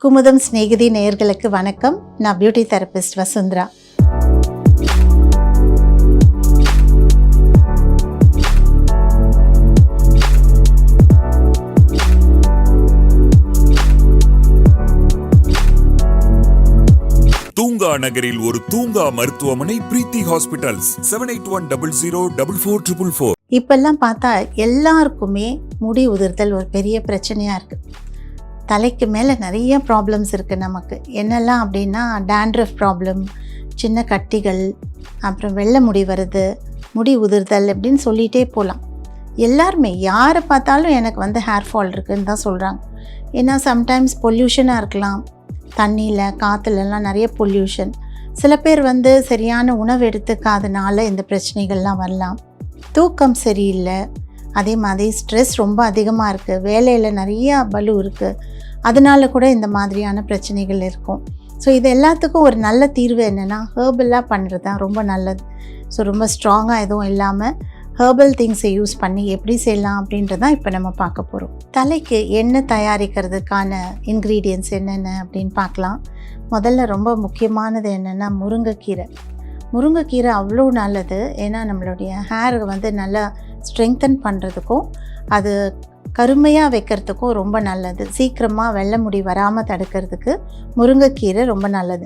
குமுதம் ஸ்நேகிதி நேயர்களுக்கு வணக்கம். நான் பியூட்டி தெரபிஸ்ட் வசுந்தரா. தூங்கா நகரில் ஒரு தூங்கா மருத்துவமனை பிரீத்தி ஹாஸ்பிட்டல்ஸ் 7810044444. இப்பெல்லாம் பார்த்தா எல்லாருக்குமே முடி உதிர்தல் ஒரு பெரிய பிரச்சனையாக இருக்குது. தலைக்கு மேலே நிறைய ப்ராப்ளம்ஸ் இருக்குது. நமக்கு என்னெல்லாம் அப்படின்னா டேண்ட்ரஃப் ப்ராப்ளம், சின்ன கட்டிகள், அப்புறம் வெள்ளை முடி வருது, முடி உதிர்தல் அப்படின்னு சொல்லிகிட்டே போகலாம். எல்லாருமே யாரை பார்த்தாலும் எனக்கு ஹேர் ஃபால் இருக்குதுன்னு தான் சொல்கிறாங்க. ஏன்னா சம்டைம்ஸ் பொல்யூஷனாக இருக்கலாம், தண்ணியில் காற்றுலலாம் நிறைய பொல்யூஷன். சில பேர் சரியான உணவு எடுத்துக்காதனால இந்த பிரச்சனைகள்லாம் வரலாம். தூக்கம் சரியில்லை, அதே மாதிரி ஸ்ட்ரெஸ் ரொம்ப அதிகமாக இருக்குது, வேலையில் நிறையா பலு இருக்குது, அதனால கூட இந்த மாதிரியான பிரச்சனைகள் இருக்கும். ஸோ இது எல்லாத்துக்கும் ஒரு நல்ல தீர்வு என்னென்னா ஹெர்பலாக பண்ணுறது தான் ரொம்ப நல்லது. ஸோ ரொம்ப ஸ்ட்ராங்காக எதுவும் இல்லாமல் ஹெர்பல் திங்ஸை யூஸ் பண்ணி எப்படி செய்யலாம் அப்படின்றதான் இப்போ நம்ம பார்க்க போகிறோம். தலைக்கு எண்ணெய் தயாரிக்கிறதுக்கான இன்க்ரீடியன்ட்ஸ் என்னென்ன அப்படின்னு பார்க்கலாம். முதல்ல ரொம்ப முக்கியமானது என்னென்னா முருங்கைக்கீரை அவ்வளோ நல்லது. ஏன்னா நம்மளுடைய ஹேர் நல்லா ஸ்ட்ரெங்தன் பண்ணுறதுக்கும் அது கருமையாக வைக்கிறதுக்கும் ரொம்ப நல்லது. சீக்கிரமாக வெள்ளை முடி வராமல் தடுக்கிறதுக்கு முருங்கைக்கீரை ரொம்ப நல்லது.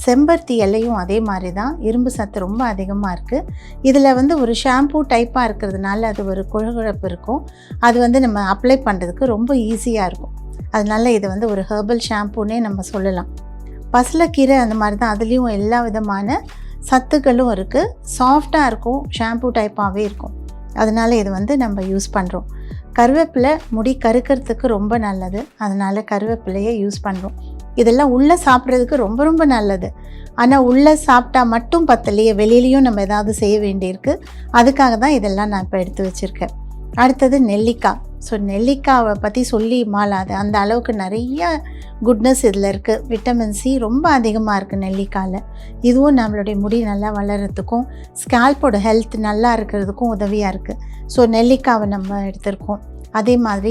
செம்பருத்தி இலையும் அதே மாதிரி தான், இரும்பு சத்து ரொம்ப அதிகமாக இருக்குது. இதில் ஒரு ஷாம்பூ டைப்பாக இருக்கிறதுனால அது ஒரு குழகுழப்பு இருக்கும். அது நம்ம அப்ளை பண்ணுறதுக்கு ரொம்ப ஈஸியாக இருக்கும். அதனால இது ஒரு ஹெர்பல் ஷாம்பூன்னே நம்ம சொல்லலாம். பசலைக்கீரை அந்த மாதிரி தான், அதுலேயும் எல்லா விதமான சத்துக்களும் இருக்குது. சாஃப்டாக இருக்கும், ஷாம்பூ டைப்பாகவே இருக்கும். அதனால் இது நம்ம யூஸ் பண்ணுறோம். கருவேப்பிலை முடி கருக்கிறதுக்கு ரொம்ப நல்லது, அதனால் கருவேப்பிலையை யூஸ் பண்ணுறோம். இதெல்லாம் உள்ளே சாப்பிட்றதுக்கு ரொம்ப ரொம்ப நல்லது. ஆனால் உள்ளே சாப்பிட்டா மட்டும் பத்தலையே, வெளியிலையும் நம்ம ஏதாவது செய்ய வேண்டியிருக்கு. அதுக்காக தான் இதெல்லாம் நான் இப்போ எடுத்து வச்சுருக்கேன். அடுத்தது நெல்லிக்காய். ஸோ நெல்லிக்காவை பற்றி சொல்லி மாளாது, அந்த அளவுக்கு நிறைய குட்னஸ் இதில் இருக்குது. விட்டமின் சி ரொம்ப அதிகமாக இருக்குது நெல்லிக்காயில். இதுவும் நம்மளுடைய முடி நல்லா வளர்கிறதுக்கும் ஸ்கேல்போட ஹெல்த் நல்லா இருக்கிறதுக்கும் உதவியாக இருக்குது. ஸோ நெல்லிக்காவை நம்ம எடுத்திருக்கோம். அதே மாதிரி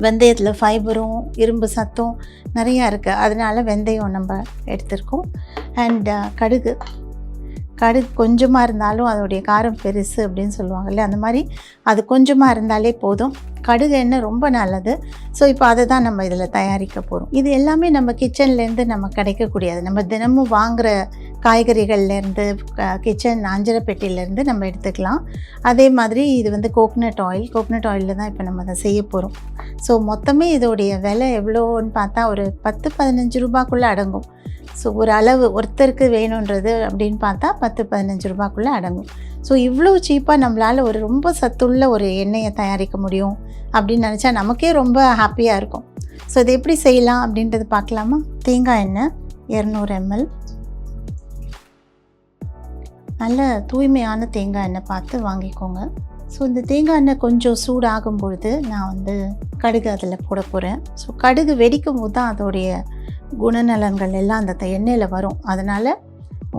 வெந்தயத்தில் ஃபைபரும் இரும்பு சத்தும் நிறையா இருக்குது, அதனால் வெந்தயம் நம்ம எடுத்திருக்கோம். அண்ட் கடுகு கொஞ்சமாக இருந்தாலும் அதோடைய காரம் பெருசு அப்படின்னு சொல்லுவாங்கல்ல, அந்த மாதிரி அது கொஞ்சமாக இருந்தாலே போதும். கடுகு எண்ணெய் ரொம்ப நல்லது. ஸோ இப்போ அதை தான் நம்ம இதில் தயாரிக்க போகிறோம். இது எல்லாமே நம்ம கிச்சன்லேருந்து நம்ம கிடைக்கக்கூடியது. நம்ம தினமும் வாங்குகிற காய்கறிகள்லேருந்து, கிச்சன் அஞ்சரை பெட்டியிலேருந்து நம்ம எடுத்துக்கலாம். அதே மாதிரி இது கோகனட் ஆயிலில் தான் இப்போ நம்ம அதை செய்ய போகிறோம். ஸோ மொத்தமே இதோடைய விலை எவ்வளோன்னு பார்த்தா ஒரு 10-15 ரூபாய்க்குள்ளே அடங்கும். ஸோ ஒரு அளவு ஒருத்தருக்கு வேணுன்றது அப்படின்னு பார்த்தா 10-15 ரூபாய்க்குள்ளே அடங்கும். ஸோ இவ்வளோ சீப்பாக நம்மளால் ஒரு ரொம்ப சத்துள்ள ஒரு எண்ணெயை தயாரிக்க முடியும் அப்படின்னு நினச்சா நமக்கே ரொம்ப ஹாப்பியாக இருக்கும். ஸோ இதை எப்படி செய்யலாம் அப்படின்றது பார்க்கலாமா? தேங்காய் எண்ணெய் 200 ml. நல்ல தூய்மையான தேங்காய் எண்ணெய் பார்த்து வாங்கிக்கோங்க. ஸோ இந்த தேங்காய் எண்ணெய் கொஞ்சம் சூடாகும் பொழுது நான் கடுகு அதில் போட போகிறேன். ஸோ கடுகு வெடிக்கும் போது தான் அதோடைய குணநலன்கள் எல்லாம் அந்த எண்ணெயில் வரும். அதனால்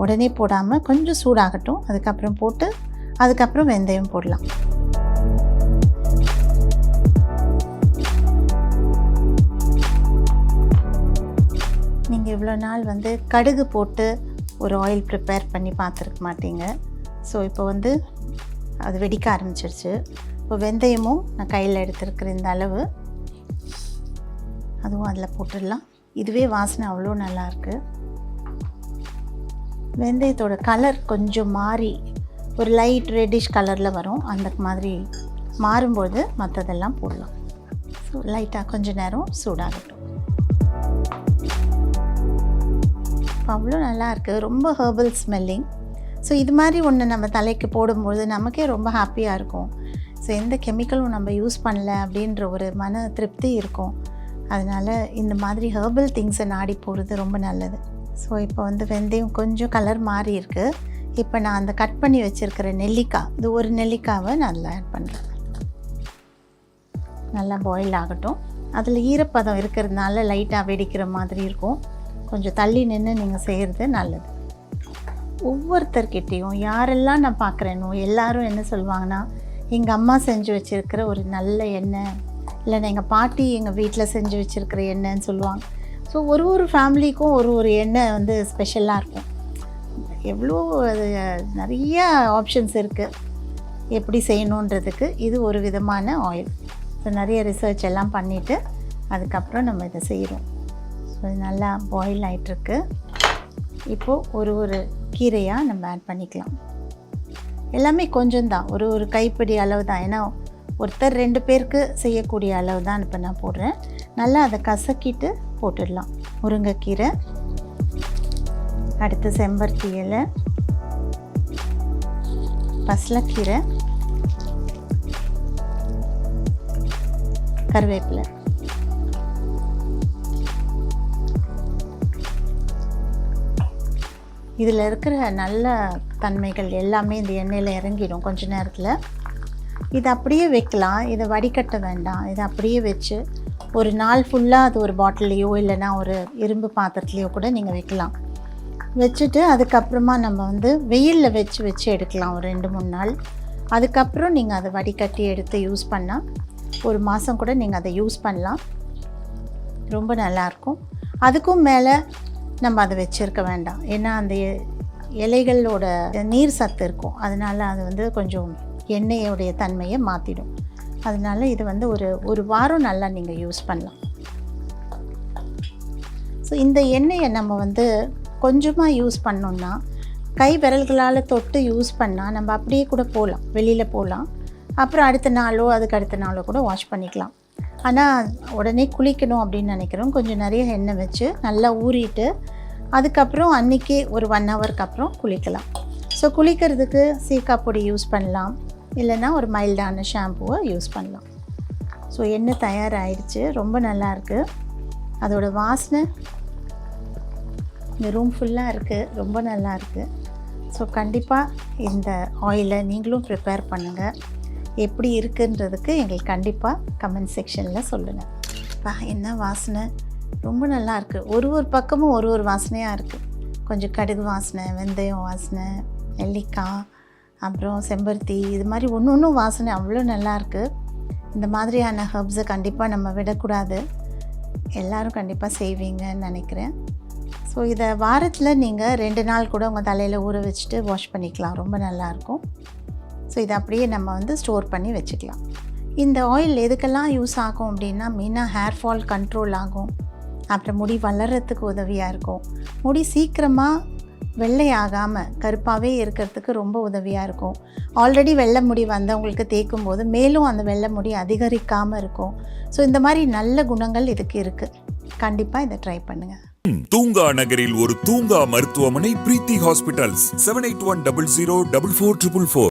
உடனே போடாமல் கொஞ்சம் சூடாகட்டும், அதுக்கப்புறம் போட்டு அதுக்கப்புறம் வெந்தயம் போடலாம். நீங்கள் இவ்வளோ நாள் கடுகு போட்டு ஒரு ஆயில் ப்ரிப்பேர் பண்ணி பார்த்துருக்க மாட்டீங்க. ஸோ இப்போ அது வெடிக்க ஆரம்பிச்சிருச்சு. இப்போ வெந்தயமும் நான் கையில் எடுத்துருக்கிற இந்த அளவு அதுவும் அதில் போட்டுடலாம். இதுவே வாசனை அவ்வளோ நல்லாயிருக்கு. வெந்தயத்தோட கலர் கொஞ்சம் மாறி ஒரு லைட் ரெட்டிஷ் கலரில் வரும். அந்த மாதிரி மாறும்போது மற்றதெல்லாம் போடலாம். ஸோ லைட்டாக கொஞ்சம் நேரம் சூடாகட்டும். அவ்வளோ நல்லாயிருக்கு, ரொம்ப ஹெர்பல் ஸ்மெல்லிங். ஸோ இது மாதிரி ஒன்று நம்ம தலைக்கு போடும்போது நமக்கே ரொம்ப ஹாப்பியாக இருக்கும். ஸோ எந்த கெமிக்கலும் நம்ம யூஸ் பண்ணல அப்படின்ற ஒரு மன திருப்தி இருக்கும். அதனால் இந்த மாதிரி ஹெர்பல் திங்ஸை நாடி போகிறது ரொம்ப நல்லது. ஸோ இப்போ வெந்தயம் கொஞ்சம் கலர் மாறி இருக்குது. இப்போ நான் அந்த கட் பண்ணி வச்சுருக்கிற நெல்லிக்காய், இது ஒரு நெல்லிக்காவை நான் அதில் ஆட் பண்ணுறேன். நல்லா பாயில் ஆகட்டும். அதில் ஈரப்பதம் இருக்கிறதுனால லைட்டாக வெடிக்கிற மாதிரி இருக்கும். கொஞ்சம் தள்ளி நின்று நீங்கள் செய்கிறது நல்லது. ஒவ்வொருத்தர்கிட்டையும் யாரெல்லாம் நான் பார்க்குறேனோ எல்லாரும் என்ன சொல்லுவாங்கன்னா, எங்கள் அம்மா செஞ்சு வச்சுருக்கிற ஒரு நல்ல எண்ணெய், இல்லைன்னா எங்கள் பாட்டி எங்கள் வீட்டில் செஞ்சு வச்சுருக்கிற எண்ணெய்ன்னு சொல்லுவாங்க. ஸோ ஒரு ஃபேமிலிக்கும் ஒரு எண்ணெய் வந்து ஸ்பெஷலாக இருக்கும். எவ்வளோ அது நிறைய ஆப்ஷன்ஸ் இருக்குது எப்படி செய்யணுன்றதுக்கு. இது ஒரு விதமான ஆயில். ஸோ நிறைய ரிசர்ச் எல்லாம் பண்ணிவிட்டு அதுக்கப்புறம் நம்ம இதை செய்கிறோம். ஸோ இது நல்லா பாயில் ஆகிட்டுருக்கு. இப்போது ஒரு கீரையாக நம்ம ஆட் பண்ணிக்கலாம். எல்லாமே கொஞ்சம் தான், ஒரு கைப்பிடி அளவு தான். ஏன்னா ஒருத்தர் 2 பேருக்கு செய்யக்கூடிய அளவு தான் இப்போ நான் போடுறேன். நல்லா அதை கசக்கிட்டு போட்டுடலாம். முருங்கைக்கீரை, அடுத்து செம்பருத்தி இலை, பசலைக்கீரை, கருவேப்பிலை. இதில் இருக்கிற நல்ல தன்மைகள் எல்லாமே இந்த எண்ணெயில் இறங்கிடும் கொஞ்ச நேரத்தில். இதை அப்படியே வைக்கலாம், இதை வடிகட்ட வேண்டாம். இதை அப்படியே வச்சு ஒரு நாள் ஃபுல்லாக அது ஒரு பாட்டிலையோ இல்லைன்னா ஒரு இரும்பு பாத்திரத்துலையோ கூட நீங்கள் வைக்கலாம். வச்சுட்டு அதுக்கப்புறமா நம்ம வந்து வெயிலில் வச்சு எடுக்கலாம் ஒரு 2-3 நாள். அதுக்கப்புறம் நீங்கள் அதை வடிகட்டி எடுத்து யூஸ் பண்ணால் 1 மாதம் கூட நீங்கள் அதை யூஸ் பண்ணலாம். ரொம்ப நல்லாயிருக்கும். அதுக்கும் மேலே நம்ம அதை வச்சுருக்க வேண்டாம். ஏன்னா அந்த இலைகளோட நீர் சத்து இருக்கும். அதனால் அது வந்து கொஞ்சம் எண்ணெயோடைய தன்மையை மாற்றிடும். அதனால் இது வந்து ஒரு வாரம் நல்லா நீங்கள் யூஸ் பண்ணலாம். ஸோ இந்த எண்ணெயை நம்ம வந்து கொஞ்சமாக யூஸ் பண்ணோன்னா கை விரல்களால் தொட்டு யூஸ் பண்ணால் நம்ம அப்படியே கூட போகலாம், வெளியில் போகலாம். அப்புறம் அடுத்த நாளோ அதுக்கு அடுத்த நாளோ கூட வாஷ் பண்ணிக்கலாம். ஆனால் உடனே குளிக்கணும் அப்படின்னு நினைக்கிறோம். கொஞ்சம் நிறைய எண்ணெய் வச்சு நல்லா ஊறிட்டு அதுக்கப்புறம் அன்றைக்கே ஒரு 1 ஹவருக்கு அப்புறம் குளிக்கலாம். ஸோ குளிக்கிறதுக்கு சீக்கா பொடி யூஸ் பண்ணலாம், இல்லைன்னா ஒரு மைல்டான ஷாம்புவை யூஸ் பண்ணலாம். ஸோ எண்ணெய் தயாராகிடுச்சு. ரொம்ப நல்லாயிருக்கு. அதோடய வாசனை இந்த ரூம் ஃபுல்லாக இருக்குது. ரொம்ப நல்லாயிருக்கு. ஸோ கண்டிப்பாக இந்த ஆயிலை நீங்களும் ப்ரிப்பேர் பண்ணுங்கள். எப்படி இருக்குன்றதுக்கு எங்களுக்கு கண்டிப்பாக கமெண்ட் செக்ஷனில் சொல்லுங்கள். என்ன வாசனை, ரொம்ப நல்லாயிருக்கு. ஒரு பக்கமும் ஒரு வாசனையாக இருக்குது. கொஞ்சம் கடுகு வாசனை, வெந்தயம் வாசனை, நெல்லிக்காய், அப்புறம் செம்பருத்தி, இது மாதிரி ஒன்று வாசனை அவ்வளோ நல்லாயிருக்கு. இந்த மாதிரியான ஹர்ப்ஸை கண்டிப்பாக நம்ம விடக்கூடாது. எல்லோரும் கண்டிப்பாக செய்வீங்கன்னு நினைக்கிறேன். ஸோ இதை வாரத்தில் நீங்கள் 2 நாள் கூட உங்கள் தலையில் ஊற வச்சுட்டு வாஷ் பண்ணிக்கலாம். ரொம்ப நல்லாயிருக்கும். ஸோ இதை அப்படியே நம்ம வந்து ஸ்டோர் பண்ணி வச்சுக்கலாம். இந்த ஆயில் எதுக்கெல்லாம் யூஸ் ஆகும் அப்படின்னா, மெயினாக ஹேர் ஃபால் கண்ட்ரோல் ஆகும். அப்புறம் முடி வளர்கிறதுக்கு உதவியாக இருக்கும். முடி சீக்கிரமாக வெள்ளை ஆகாமல் கருப்பாகவே இருக்கிறதுக்கு ரொம்ப உதவியாக இருக்கும். ஆல்ரெடி வெள்ளை முடி வந்தவங்களுக்கு தேய்க்கும் போது மேலும் அந்த வெள்ளை முடி அதிகரிக்காமல் இருக்கும். ஸோ இந்த மாதிரி நல்ல குணங்கள் இதுக்கு இருக்குது. கண்டிப்பாக இதை ட்ரை பண்ணுங்கள். தூங்கா நகரில் ஒரு தூங்கா மருத்துவமனை பிரீத்தி ஹாஸ்பிட்டல்ஸ். 7810044444